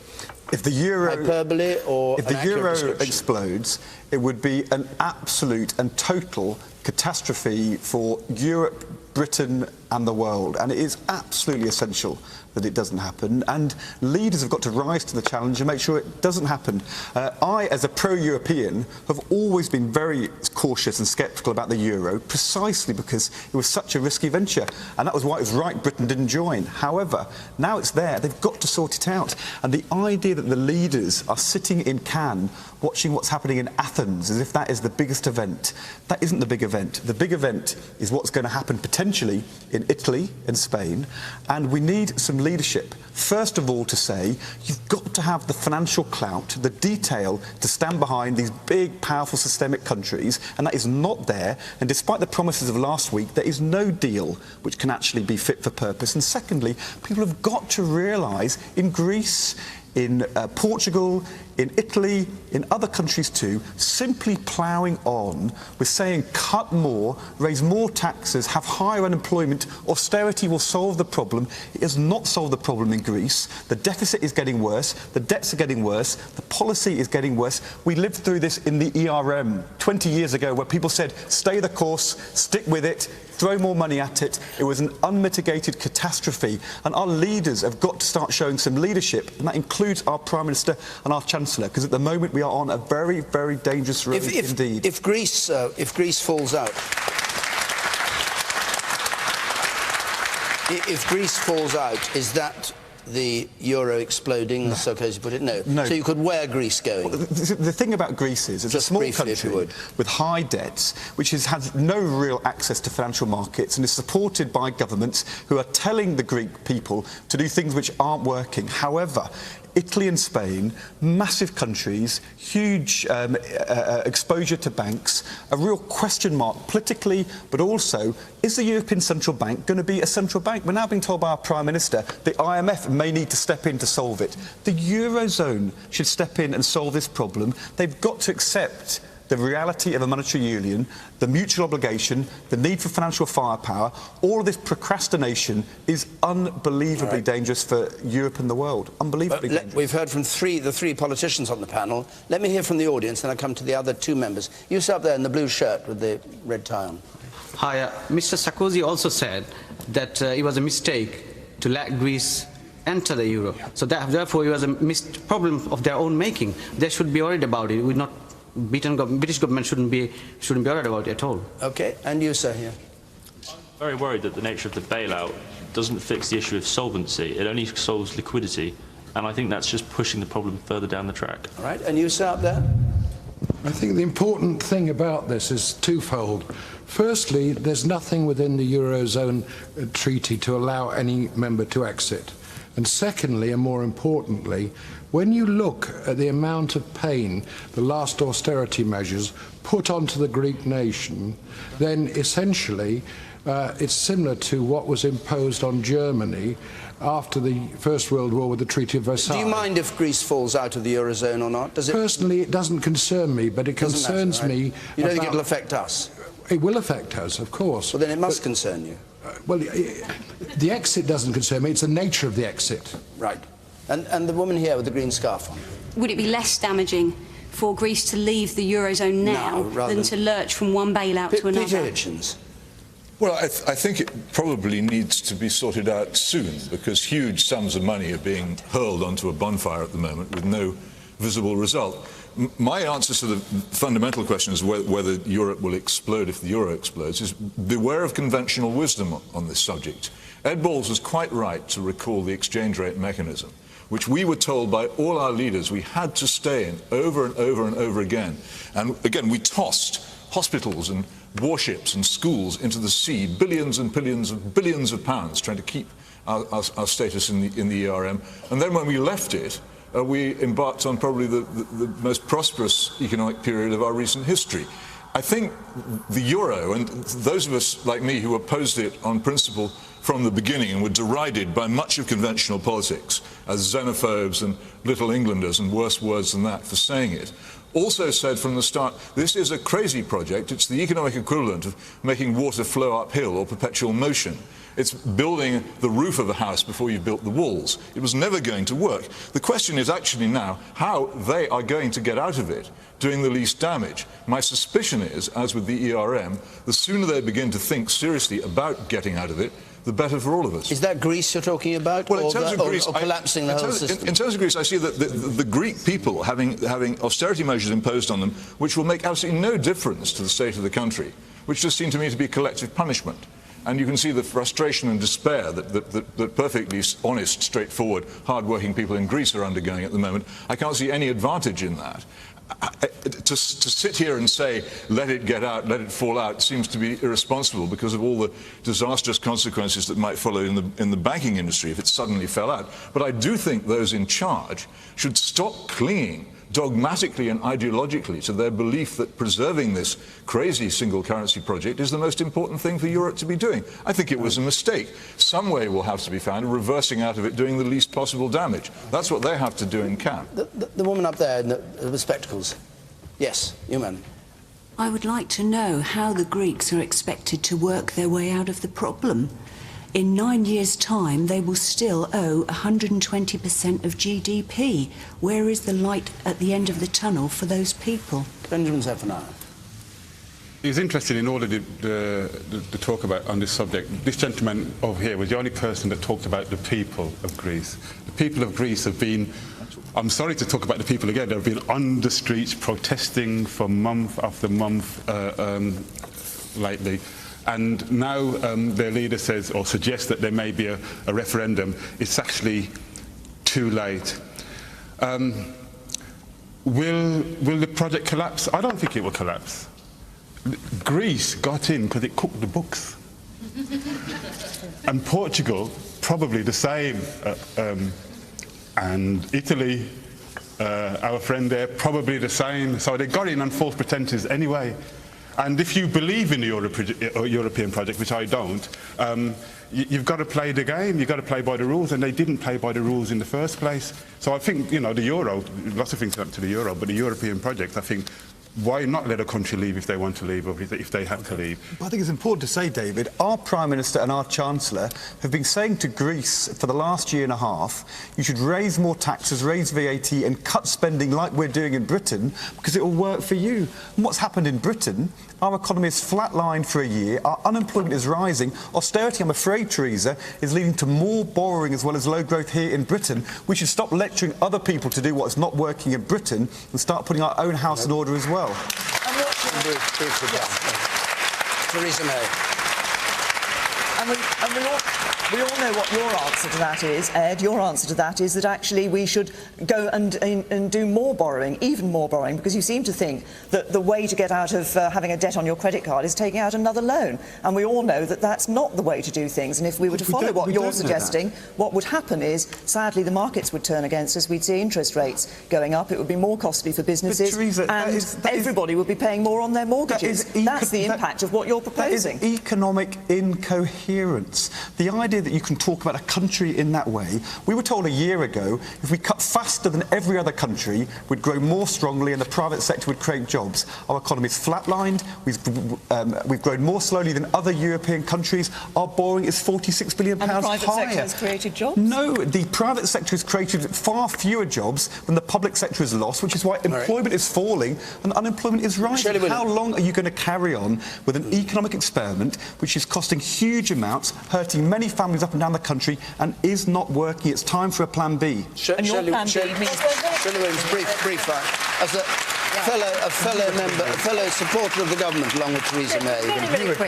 If the euro, hyperbole or if the euro explodes, it would be an absolute and total catastrophe for Europe, Britain and the world, and it is absolutely essential that it doesn't happen, and leaders have got to rise to the challenge and make sure it doesn't happen. I, as a pro-European, have always been very cautious and sceptical about the euro, precisely because it was such a risky venture, and that was why it was right Britain didn't join. However, now it's there, they've got to sort it out, and the idea that the leaders are sitting in Cannes watching what's happening in Athens as if that is the biggest event, that isn't the big event. The big event is what's going to happen potentially in Italy and Spain, and we need some leadership. First of all, to say you've got to have the financial clout, the detail to stand behind these big, powerful, systemic countries, and that is not there. And despite the promises of last week, there is no deal which can actually be fit for purpose. And secondly, people have got to realise in Greece, in Portugal, in Italy, in other countries too, simply ploughing on with saying cut more, raise more taxes, have higher unemployment, austerity will solve the problem. It has not solved the problem in Greece. The deficit is getting worse, the debts are getting worse, the policy is getting worse. We lived through this in the ERM 20 years ago where people said stay the course, stick with it, throw more money at it. It was an unmitigated catastrophe, and our leaders have got to start showing some leadership, and that includes our Prime Minister and our Chancellor, because at the moment we are on a very, very dangerous road indeed. If Greece falls out, if Greece falls out, is that the euro exploding, as Sarkozy put it? No. So you could where Greece going? Well, the thing about Greece is it's a small country with high debts, which has no real access to financial markets and is supported by governments who are telling the Greek people to do things which aren't working. However, Italy and Spain, massive countries, huge exposure to banks, a real question mark politically, but also, is the European Central Bank going to be a central bank? We're now being told by our Prime Minister the IMF may need to step in to solve it. The Eurozone should step in and solve this problem. They've got to accept the reality of a monetary union, the mutual obligation, the need for financial firepower. All of this procrastination is unbelievably dangerous for Europe and the world. Unbelievably dangerous. We've heard from the three politicians on the panel. Let me hear from the audience, then I'll come to the other two members. You sit up there in the blue shirt with the red tie on. Hi, Mr. Sarkozy also said that it was a mistake to let Greece enter the euro. So therefore, it was a problem of their own making. They should be worried about it. British government shouldn't be worried about it at all. Okay, and you, sir, here. I'm very worried that the nature of the bailout doesn't fix the issue of solvency. It only solves liquidity, and I think that's just pushing the problem further down the track. All right, and you, sir, up there. I think the important thing about this is twofold. Firstly, there's nothing within the Eurozone treaty to allow any member to exit. And secondly, and more importantly, when you look at the amount of pain the last austerity measures put onto the Greek nation, then essentially it's similar to what was imposed on Germany after the First World War with the Treaty of Versailles. Do you mind if Greece falls out of the Eurozone or not? Personally, it doesn't concern me, but it concerns me. You don't think it'll affect us? It will affect us, of course. Well, then it must concern you. Well, the exit doesn't concern me. It's the nature of the exit. Right. And the woman here with the green scarf on. Would it be less damaging for Greece to leave the Eurozone now than to lurch from one bailout to another? Peter Hitchens. Well, I think it probably needs to be sorted out soon, because huge sums of money are being hurled onto a bonfire at the moment with no visible result. My answer to the fundamental question is whether Europe will explode if the euro explodes is beware of conventional wisdom on this subject. Ed Balls was quite right to recall the exchange rate mechanism, which we were told by all our leaders we had to stay in over and over and over again. And again, we tossed hospitals and warships and schools into the sea, billions and billions of pounds, trying to keep our status in the ERM. And then when we left it, we embarked on probably the most prosperous economic period of our recent history. I think the euro, and those of us like me who opposed it on principle from the beginning and were derided by much of conventional politics as xenophobes and little Englanders and worse words than that for saying it, also said from the start, this is a crazy project. It's the economic equivalent of making water flow uphill or perpetual motion. It's building the roof of a house before you've built the walls. It was never going to work. The question is actually now how they are going to get out of it doing the least damage. My suspicion is, as with the ERM, the sooner they begin to think seriously about getting out of it, the better for all of us. Is that Greece you're talking about, well, in terms of Greece, or collapsing the whole system? In terms of Greece, I see that the Greek people having austerity measures imposed on them, which will make absolutely no difference to the state of the country, which just seem to me to be collective punishment. And you can see the frustration and despair that perfectly honest, straightforward, hard-working people in Greece are undergoing at the moment. I can't see any advantage in that. To sit here and say, let it get out, let it fall out, seems to be irresponsible because of all the disastrous consequences that might follow in the banking industry if it suddenly fell out. But I do think those in charge should stop clinging dogmatically and ideologically to their belief that preserving this crazy single currency project is the most important thing for Europe to be doing. I think it was a mistake. Some way will have to be found of reversing out of it, doing the least possible damage. That's what they have to do in camp. The woman up there in the spectacles. Yes, you man. I would like to know how the Greeks are expected to work their way out of the problem. In 9 years' time, they will still owe 120% of GDP. Where is the light at the end of the tunnel for those people? Benjamin Zephaniah. It's interesting, in order to talk about on this subject, this gentleman over here was the only person that talked about the people of Greece. The people of Greece have been, I'm sorry to talk about the people again, they've been on the streets protesting for month after month lately. And now their leader says, or suggests, that there may be a referendum. It's actually too late. Will the project collapse? I don't think it will collapse. Greece got in because it cooked the books. And Portugal, probably the same. and Italy, our friend there, probably the same. So they got in on false pretenses anyway. And if you believe in the European project, which I don't, you've got to play the game, you've got to play by the rules, and they didn't play by the rules in the first place. So I think, you know, the euro, lots of things happen to the euro, but the European project, I think, why not let a country leave if they want to leave, or if they have to leave? But I think it's important to say, David, our Prime Minister and our Chancellor have been saying to Greece for the last year and a half, you should raise more taxes, raise VAT and cut spending like we're doing in Britain, because it will work for you. And what's happened in Britain, our economy is flatlined for a year, our unemployment is rising, austerity, I'm afraid, Theresa, is leading to more borrowing as well as low growth here in Britain. We should stop lecturing other people to do what's not working in Britain and start putting our own house in order as well. Theresa May. And we all know what your answer to that is, Ed. Your answer to that is that actually we should go and do more borrowing, even more borrowing, because you seem to think that the way to get out of having a debt on your credit card is taking out another loan. And we all know that that's not the way to do things. And if we were to follow what you're suggesting, what would happen is, sadly, the markets would turn against us. We'd see interest rates going up. It would be more costly for businesses. Theresa, and everybody would be paying more on their mortgages. That's the impact of what you're proposing. That is economic incoherence. The idea that you can talk about a country in that way. We were told a year ago if we cut faster than every other country, we'd grow more strongly and the private sector would create jobs. Our economy is flatlined. We've grown more slowly than other European countries. Our borrowing is £46 billion higher. And the private sector has created jobs? No, the private sector has created far fewer jobs than the public sector has lost, which is why employment is falling and unemployment is rising. How long are you going to carry on with an economic experiment which is costing huge amounts, hurting many families up and down the country, and is not working? It's time for a plan B. And your plan B means... Shirley Williams, brief. As a fellow supporter of the government, along with Theresa May.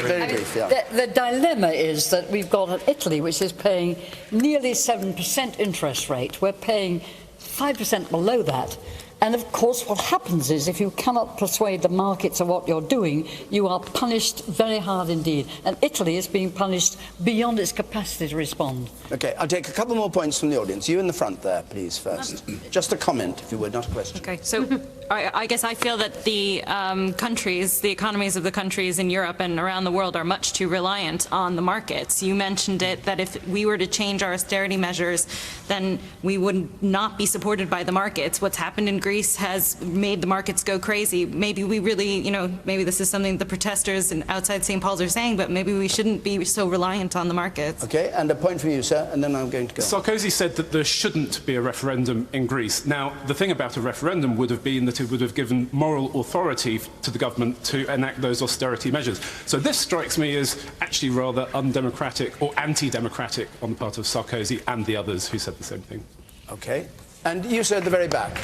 Very brief, yeah. The dilemma is that we've got Italy, which is paying nearly 7% interest rate. We're paying 5% below that. And of course what happens is if you cannot persuade the markets of what you're doing, you are punished very hard indeed. And Italy is being punished beyond its capacity to respond. OK, I'll take a couple more points from the audience. You in the front there, please, first. Just a comment, if you would, not a question. OK, so I guess I feel that the the economies of the countries in Europe and around the world are much too reliant on the markets. You mentioned it, that if we were to change our austerity measures, then we would not be supported by the markets. What's happened in Greece has made the markets go crazy. Maybe we really, maybe this is something the protesters and outside St. Paul's are saying, but maybe we shouldn't be so reliant on the markets. OK, and a point from you, sir, and then I'm going to go. Sarkozy said that there shouldn't be a referendum in Greece. Now, the thing about a referendum would have been that it would have given moral authority to the government to enact those austerity measures. So this strikes me as actually rather undemocratic or anti-democratic on the part of Sarkozy and the others who said the same thing. OK. And you, sir, at the very back.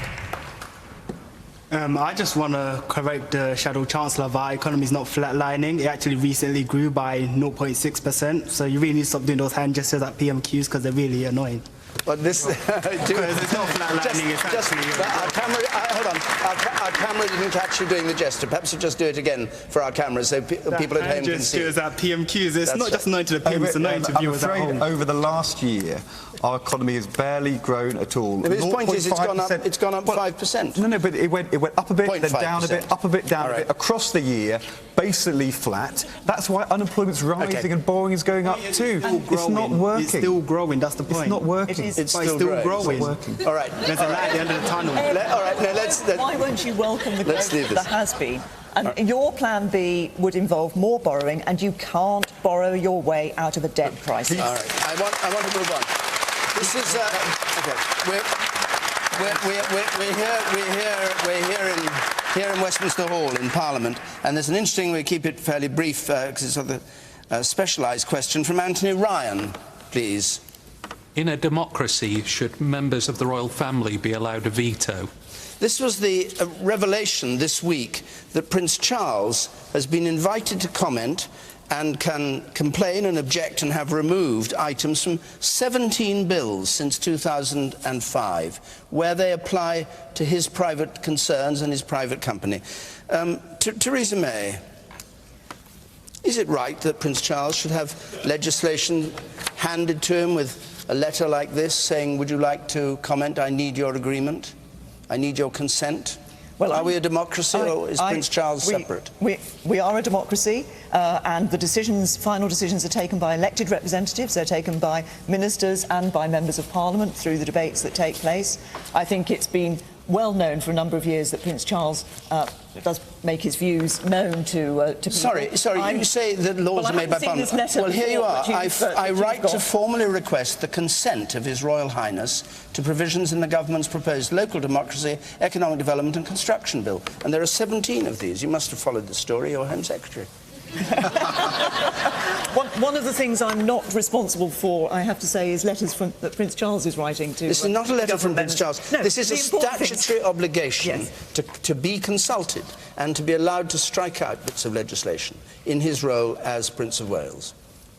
I just want to correct the Shadow Chancellor that our economy is not flatlining. It actually recently grew by 0.6%. So you really need to stop doing those hand gestures at PMQs because they're really annoying. But this... it's not flatlining, it's actually... Hold on. Our camera didn't catch you doing the gesture. Perhaps you just do it again for our cameras so people at home can see. Gestures at PMQs. It's not just annoying to the PM, it's annoying to viewers at home. Over the last year, our economy has barely grown at all. No, his point is it's gone up 5%. No, but it went up a bit, then down a bit, up a bit, down a bit. Across the year, basically flat. That's why unemployment's rising and borrowing is going up too. It's not working. It's still growing, that's the point. It's not working. It's still growing. All right. There's a light at the end of the tunnel. All right, now let's... Why won't you welcome the growth that has been? And your plan B would involve more borrowing, and you can't borrow your way out of a debt crisis. All right. I want to move on. This is... We're here in Westminster Hall in Parliament, and there's an interesting... We keep it fairly brief because it's sort of a specialised question from Anthony Ryan, please. In a democracy, should members of the royal family be allowed a veto? This was the revelation this week that Prince Charles has been invited to comment and can complain and object and have removed items from 17 bills since 2005, where they apply to his private concerns and his private company. Theresa May, is it right that Prince Charles should have legislation handed to him with a letter like this saying, would you like to comment? I need your agreement. I need your consent. Well, are we a democracy or is Prince Charles separate? We are a democracy, and the final decisions are taken by elected representatives. They're taken by ministers and by members of Parliament through the debates that take place. I think it's been well known for a number of years that Prince Charles does make his views known to people. Sorry, you say that laws are made by Parliament. Well, here you are. I write to formally request the consent of His Royal Highness to provisions in the government's proposed local democracy, economic development and construction bill. And there are 17 of these. You must have followed the story, your Home Secretary. One of the things I'm not responsible for, I have to say, is letters that Prince Charles is writing to... This is not a letter from Prince Charles. No, this is a statutory obligation to be consulted and to be allowed to strike out bits of legislation in his role as Prince of Wales.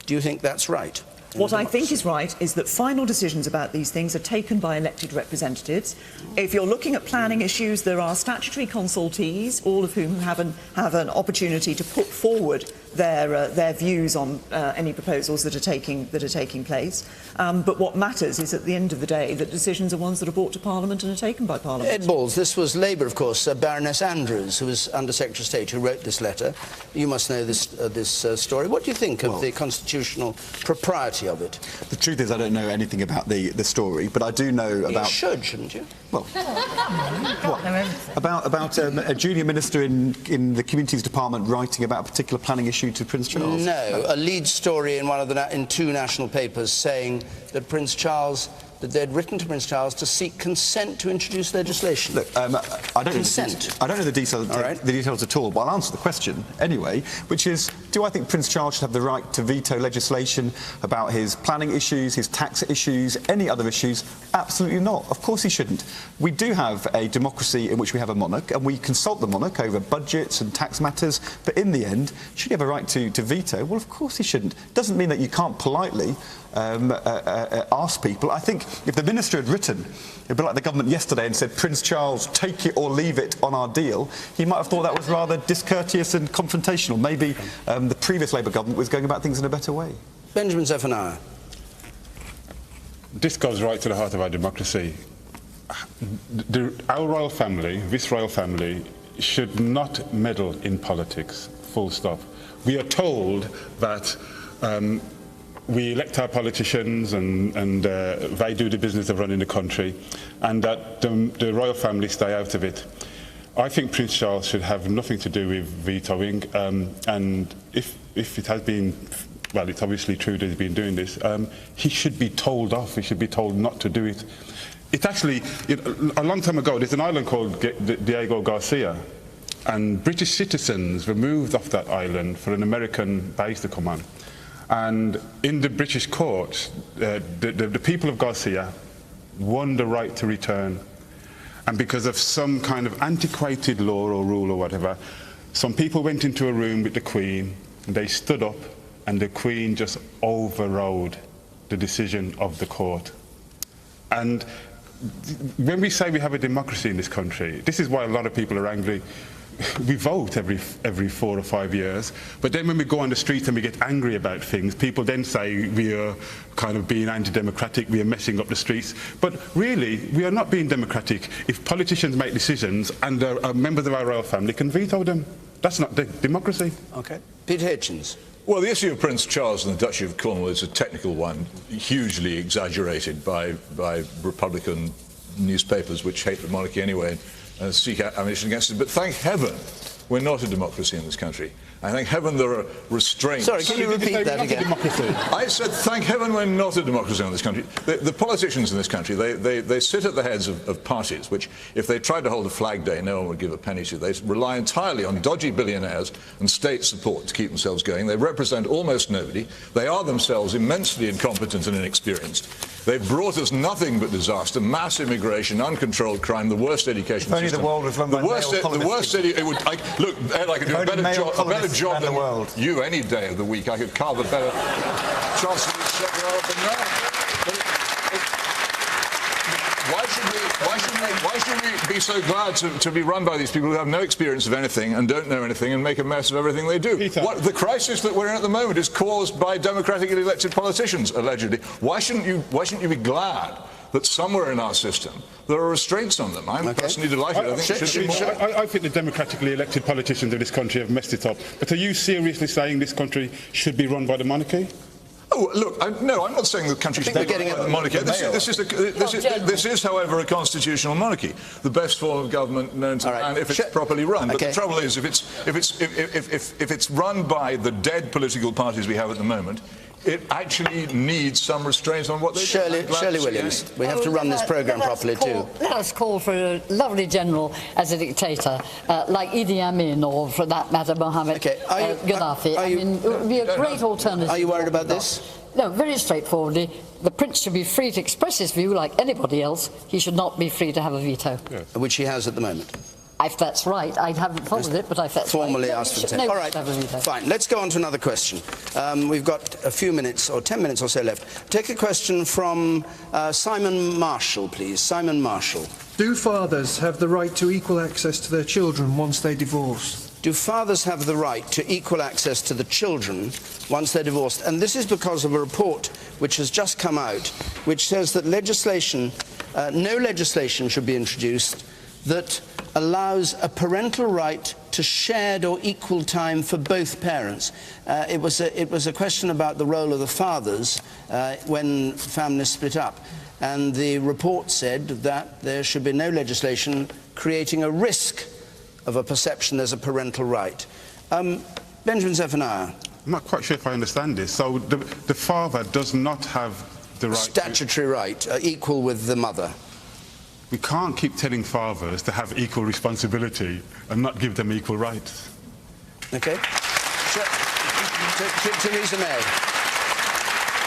Do you think that's right? What I think is right is that final decisions about these things are taken by elected representatives. If you're looking at planning issues, there are statutory consultees, all of whom have an opportunity to put forward their views on any proposals that are taking place. But what matters is, at the end of the day, that decisions are ones that are brought to Parliament and are taken by Parliament. Ed Balls, this was Labour, of course. Baroness Andrews, who was Under Secretary of State, who wrote this letter. You must know this story. What do you think of the constitutional propriety of it? The truth is, I don't know anything about the story, but I do know about... You should, shouldn't you? Well, what? About a junior minister in the Communities Department writing about a particular planning issue to Prince Charles? No, a lead story in two national papers saying that that they'd written to Prince Charles to seek consent to introduce legislation. Look, I don't know the details at all, but I'll answer the question anyway, which is, do I think Prince Charles should have the right to veto legislation about his planning issues, his tax issues, any other issues? Absolutely not. Of course he shouldn't. We do have a democracy in which we have a monarch, and we consult the monarch over budgets and tax matters, but in the end, should he have a right to veto? Well, of course he shouldn't. Doesn't mean that you can't politely ask people. I think if the minister had written, it'd be like the government yesterday and said, Prince Charles, take it or leave it on our deal, he might have thought that was rather discourteous and confrontational. Maybe the previous Labour government was going about things in a better way. Benjamin Zephaniah. This goes right to the heart of our democracy. Our royal family, this royal family, should not meddle in politics, full stop. We are told that we elect our politicians and they do the business of running the country, and that the royal family stay out of it. I think Prince Charles should have nothing to do with vetoing, and if it has been, well, it's obviously true that he's been doing this, he should be told off, he should be told not to do it. It's actually, a long time ago, there's an island called Diego Garcia, and British citizens were moved off that island for an American base to come on. And in the British courts, the people of Garcia won the right to return. And because of some kind of antiquated law or rule or whatever, some people went into a room with the Queen, and they stood up, and the Queen just overrode the decision of the court. And when we say we have a democracy in this country, this is why a lot of people are angry. We vote every 4 or 5 years, but then when we go on the street and we get angry about things, people then say we are kind of being anti-democratic, we are messing up the streets. But really, we are not being democratic if politicians make decisions and members of our royal family can veto them. That's not democracy. Okay. Peter Hitchens. Well, the issue of Prince Charles and the Duchy of Cornwall is a technical one, hugely exaggerated by Republican newspapers which hate the monarchy anyway and seek ammunition against it. But thank heaven we're not a democracy in this country. I thank heaven there are restraints. Sorry, can you repeat that again? I said thank heaven we're not a democracy in this country. The politicians in this country, they sit at the heads of parties which, if they tried to hold a flag day, no one would give a penny to. They rely entirely on dodgy billionaires and state support to keep themselves going. They represent almost nobody. They are themselves immensely incompetent and inexperienced. They've brought us nothing but disaster, mass immigration, uncontrolled crime, the worst education system. If only the world was run by the worst look, Ed, I could do a better job than the world. You any day of the week. I could carve a better Chancellor than now. Why Why should we be so glad to be run by these people who have no experience of anything and don't know anything and make a mess of everything they do? The crisis that we're in at the moment is caused by democratically elected politicians, allegedly. Why shouldn't you be glad that somewhere in our system there are restraints on them? I'm personally delighted. I think it should be more. I think the democratically elected politicians of this country have messed it up. But are you seriously saying this country should be run by the monarchy? Oh, look, no, I'm not saying the country should be run by the monarchy. This is, however, a constitutional monarchy, the best form of government known to man if it's properly run. But the trouble is, if it's run by the dead political parties we have at the moment, it actually needs some restraints on what they do. Shirley Williams, we have to run this programme properly too. Let us call for a lovely general as a dictator, like Idi Amin or, for that matter, Mohammed Gaddafi. I mean, it would be a great alternative. Are you worried about this? No, very straightforwardly. The prince should be free to express his view like anybody else. He should not be free to have a veto. Which he has at the moment. If that's right, I haven't followed it, but if that's formally right, asked for 10. All right, fine. Let's go on to another question. We've got a few minutes, or 10 minutes or so left. Take a question from Simon Marshall, please. Simon Marshall. Do fathers have the right to equal access to their children once they divorce? Do fathers have the right to equal access to the children once they're divorced? And this is because of a report which has just come out, which says that no legislation should be introduced that allows a parental right to shared or equal time for both parents. It was a question about the role of the fathers when families split up. And the report said that there should be no legislation creating a risk of a perception there's a parental right. Benjamin Zephaniah. I'm not quite sure if I understand this. So the father does not have the right... Statutory right, equal with the mother. We can't keep telling fathers to have equal responsibility and not give them equal rights. Okay. Theresa May,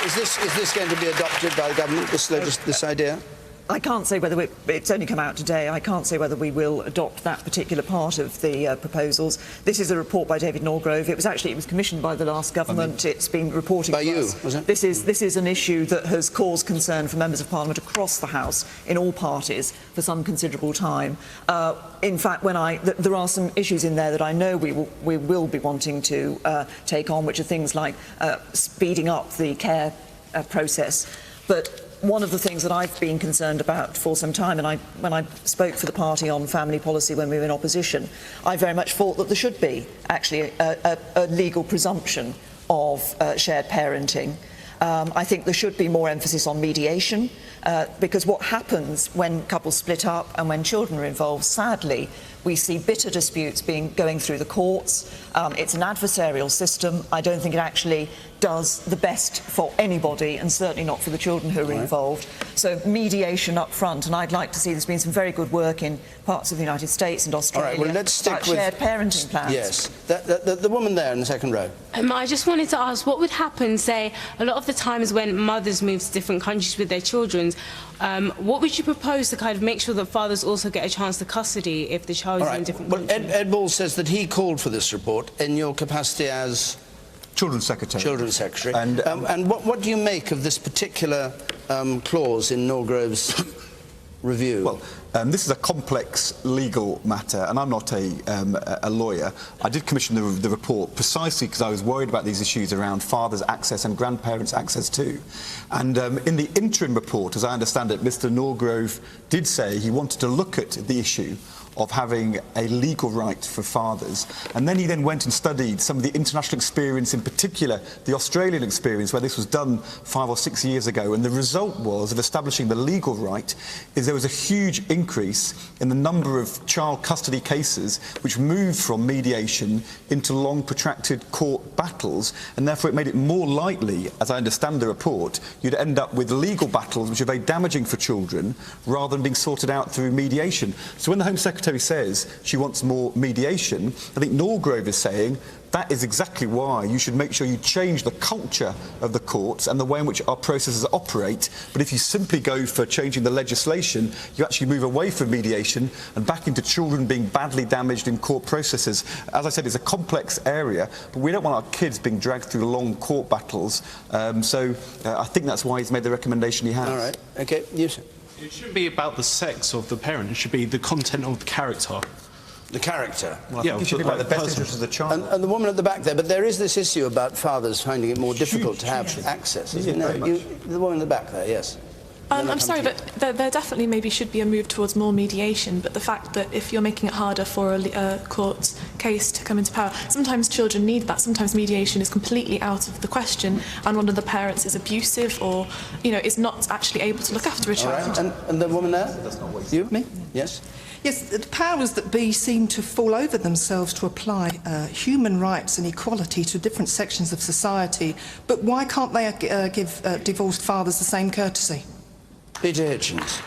is this going to be adopted by the government, this idea? I can't say whether it's only come out today. I can't say whether we will adopt that particular part of the proposals. This is a report by David Norgrove. It was commissioned by the last government. It's been reported by you, was it? This is an issue that has caused concern for members of Parliament across the House in all parties for some considerable time. In fact, there are some issues in there that I know we will be wanting to take on, which are things like speeding up the care process, but. One of the things that I've been concerned about for some time, and when I spoke for the party on family policy when we were in opposition, I very much thought that there should be actually a legal presumption of shared parenting. I think there should be more emphasis on mediation, because what happens when couples split up and when children are involved, sadly, we see bitter disputes going through the courts. It's an adversarial system. I don't think it actually does the best for anybody, and certainly not for the children who are involved. So mediation up front, and I'd like to see there's been some very good work in parts of the United States and Australia well, let's stick about with shared parenting plans. Yes, the woman there in the second row. I just wanted to ask, what would happen, say, a lot of the times when mothers move to different countries with their children, what would you propose to kind of make sure that fathers also get a chance to custody if the child is in a different country? Ed Ball says that he called for this report in your capacity as... Children's Secretary. Children's Secretary. And what do you make of this particular clause in Norgrove's review? Well, this is a complex legal matter, and I'm not a lawyer. I did commission the report precisely because I was worried about these issues around fathers' access and grandparents' access too. And in the interim report, as I understand it, Mr. Norgrove did say he wanted to look at the issue of having a legal right for fathers. And then he went and studied some of the international experience, in particular the Australian experience, where this was done 5 or 6 years ago. And the result was, of establishing the legal right, is there was a huge increase in the number of child custody cases which moved from mediation into long protracted court battles, and therefore it made it more likely, as I understand the report, you'd end up with legal battles which are very damaging for children rather than being sorted out through mediation. So when the Home Secretary says she wants more mediation, I think Norgrove is saying that is exactly why you should make sure you change the culture of the courts and the way in which our processes operate. But if you simply go for changing the legislation, you actually move away from mediation and back into children being badly damaged in court processes. As I said, it's a complex area, but we don't want our kids being dragged through long court battles. So I think that's why he's made the recommendation he has. All right. OK. Yes. It shouldn't be about the sex of the parent. It should be the content of the character. The character? Well, I think it should be about the best interest of the child. And the woman at the back there, but there is this issue about fathers finding it more difficult to have access. Isn't there? The woman in the back there, yes. I'm sorry, but there definitely maybe should be a move towards more mediation, but the fact that if you're making it harder for a court case to come into power, sometimes children need that. Sometimes mediation is completely out of the question, and one of the parents is abusive or, is not actually able to look after a child. All right. And the woman there? You? Me? Yes. Yes, the powers that be seem to fall over themselves to apply human rights and equality to different sections of society, but why can't they give divorced fathers the same courtesy? Peter Hitchens.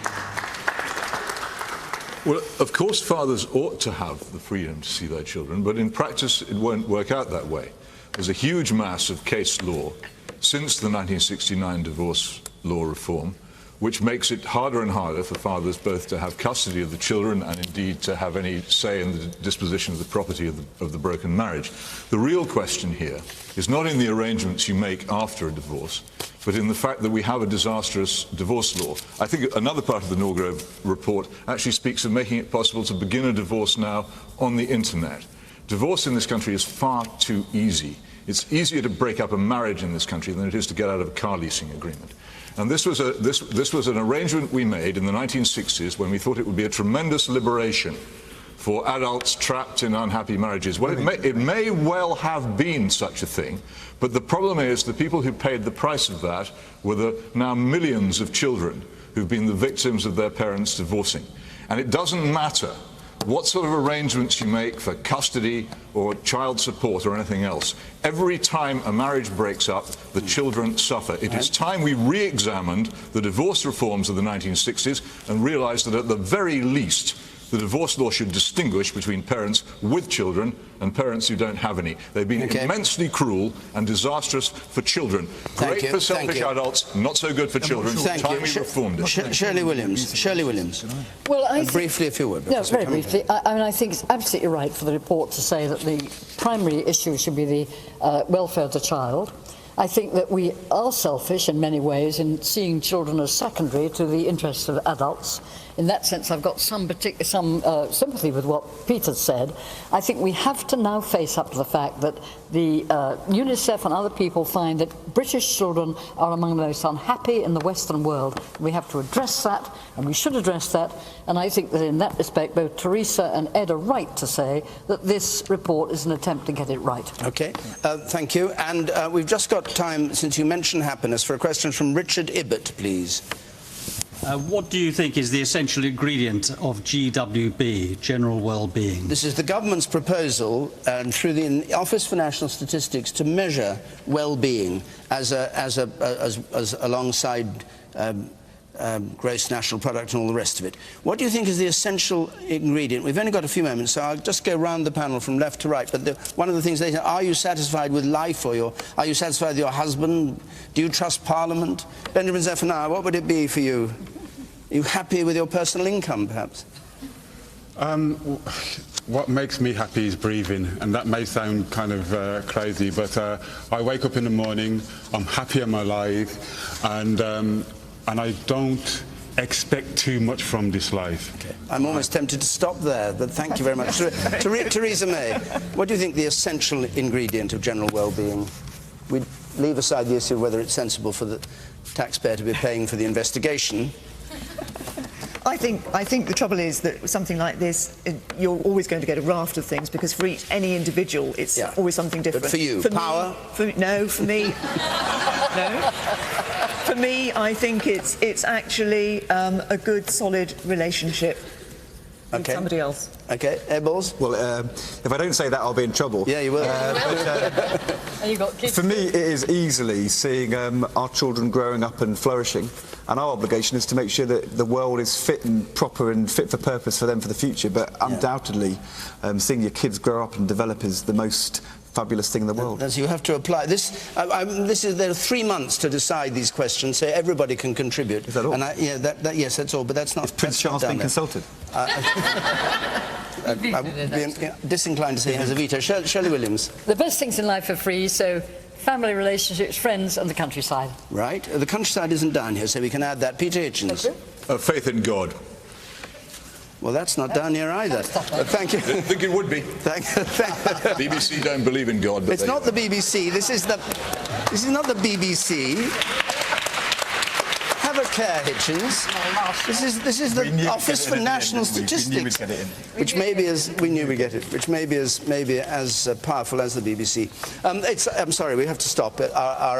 Well, of course fathers ought to have the freedom to see their children, but in practice it won't work out that way. There's a huge mass of case law since the 1969 divorce law reform, which makes it harder and harder for fathers both to have custody of the children and indeed to have any say in the disposition of the property of the broken marriage. The real question here is not in the arrangements you make after a divorce, but in the fact that we have a disastrous divorce law. I think another part of the Norgrove report actually speaks of making it possible to begin a divorce now on the internet. Divorce in this country is far too easy. It's easier to break up a marriage in this country than it is to get out of a car leasing agreement. And this was an arrangement we made in the 1960s when we thought it would be a tremendous liberation for adults trapped in unhappy marriages. Well, it may well have been such a thing, but the problem is the people who paid the price of that were the now millions of children who've been the victims of their parents divorcing. And it doesn't matter what sort of arrangements you make for custody or child support or anything else. Every time a marriage breaks up, the children suffer. It is time we re-examined the divorce reforms of the 1960s and realised that at the very least, the divorce law should distinguish between parents with children and parents who don't have any. They've been immensely cruel and disastrous for children. Great for selfish adults, not so good for children. Time we reformed it. Shirley Williams. Shirley Williams. Well, briefly, if you would. No, very briefly. I think it's absolutely right for the report to say that the primary issue should be the welfare of the child. I think that we are selfish in many ways in seeing children as secondary to the interests of adults. In that sense, I've got some sympathy with what Peter said. I think we have to now face up to the fact that the UNICEF and other people find that British children are among the most unhappy in the Western world. We have to address that, and we should address that. And I think that in that respect, both Theresa and Ed are right to say that this report is an attempt to get it right. Okay, thank you. And we've just got time, since you mentioned happiness, for a question from Richard Ibbott, please. What do you think is the essential ingredient of GWB, general well-being? This is the government's proposal through the Office for National Statistics to measure well-being as alongside gross national product and all the rest of it. What do you think is the essential ingredient? We've only got a few moments, so I'll just go round the panel from left to right. But one of the things they say, are you satisfied with life, or are you satisfied with your husband? Do you trust Parliament? Benjamin Zephaniah, what would it be for you? Are you happy with your personal income, perhaps? What makes me happy is breathing, and that may sound kind of crazy, but I wake up in the morning, I'm happy I'm alive, and I don't expect too much from this life. Okay. I'm almost tempted to stop there, but thank you very much. Theresa May, what do you think the essential ingredient of general well-being? We leave aside the issue of whether it's sensible for the taxpayer to be paying for the investigation. I think the trouble is that something like this, you're always going to get a raft of things, because for any individual, it's always something different. But for you, power? No, for me, no. For me, I think it's actually a good, solid relationship with somebody else. Okay, Ebbels? Well, if I don't say that, I'll be in trouble. Yeah, you will. You got kids. For me, it is easily seeing our children growing up and flourishing, and our obligation is to make sure that the world is fit and proper and fit for purpose for them for the future. But undoubtedly, seeing your kids grow up and develop is the most fabulous thing in the world. As you have to apply this. There are 3 months to decide these questions, so everybody can contribute. Is that all? And yes, that's all. But that's not. Is Prince Charles being consulted? I'd be disinclined to say he has a veto. Shirley Williams. The best things in life are free, so family relationships, friends, and the countryside. Right. The countryside isn't down here, so we can add that. Peter Hitchens. Faith in God. Well, that's not down here either. Thank you. I think it would be. BBC don't believe in God. But it's not the BBC. This is not the BBC. Have a care, Hitchens. This is the Office for National Statistics, which maybe is we knew we get it, which maybe as powerful as the BBC. I'm sorry, we have to stop. Our